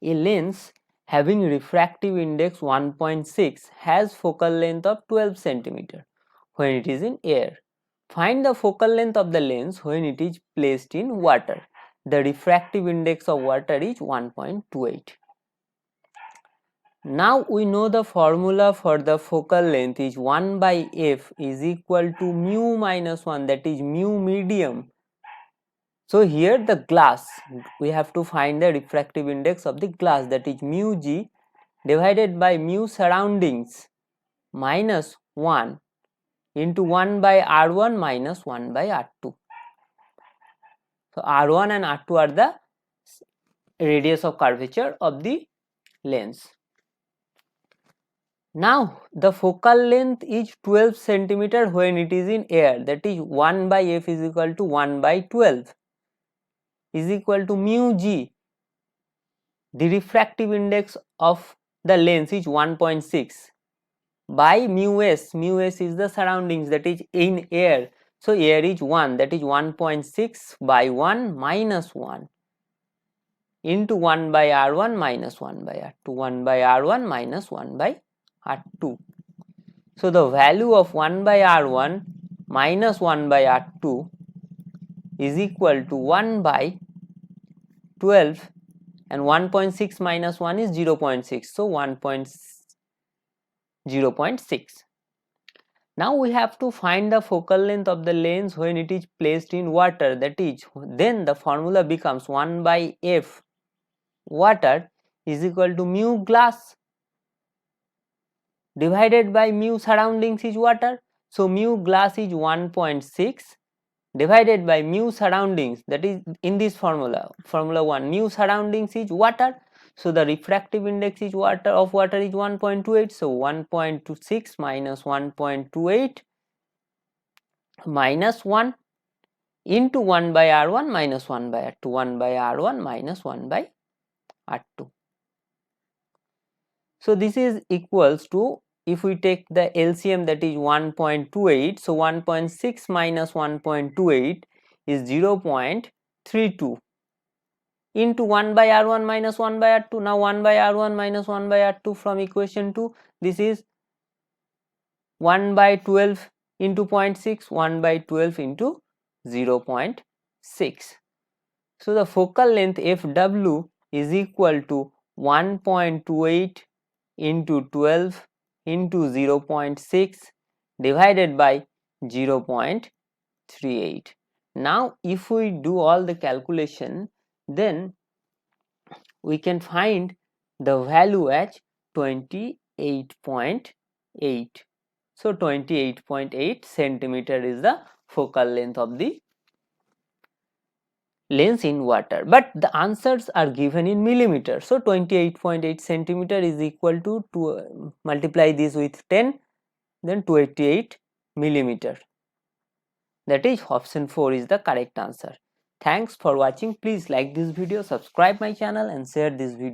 A lens having refractive index 1.6 has focal length of 12 cm when it is in air. Find the focal length of the lens when it is placed in water. The refractive index of water is 1.28. Now we know the formula for the focal length is 1 by f is equal to mu minus 1, that is mu medium. So here the glass, we have to find the refractive index of the glass, that is mu g divided by mu surroundings minus 1 into 1 by r1 minus 1 by r2. So r1 and r2 are the radius of curvature of the lens. Now the focal length is 12 cm when it is in air, that is 1 by f is equal to 1 by 12 is equal to mu g. The refractive index of the lens is 1.6 by mu s. Mu s is the surroundings, that is in air. So air is 1, that is 1.6 by 1 minus 1 into 1 by r1 minus 1 by r2, 1 by r1 minus 1 by r2. So the value of 1 by r1 minus 1 by r2 is equal to 1 by 12, and 1.6 minus 1 is 0.6, so 0.6. Now we have to find the focal length of the lens when it is placed in water, that is, then the formula becomes 1 by f water is equal to mu glass divided by mu surroundings is water. So mu glass is 1.6 divided by mu surroundings, that is in this formula 1, mu surroundings is water. So the refractive index is of water is 1.28. So 1.26 minus 1.28 minus 1 into 1 by r1 minus 1 by r2, 1 by r1 minus 1 by r2. So this is equals to, if we take the LCM, that is 1.28, so 1.6 minus 1.28 is 0.32 into 1 by r1 minus 1 by r2. Now 1 by r1 minus 1 by r2 from equation 2, this is 1 by 12 into 0.6, 1 by 12 into 0.6. So the focal length FW is equal to 1.28 into 12 into 0.6 divided by 0.38. Now if we do all the calculation, then we can find the value as 28.8. So 28.8 centimeter is the focal length of the lens in water, but the answers are given in millimeter. So 28.8 centimeter is equal to multiply this with 10, then 288 millimeter. That is option 4 is the correct answer. Thanks for watching. Please like this video, subscribe my channel and share this video.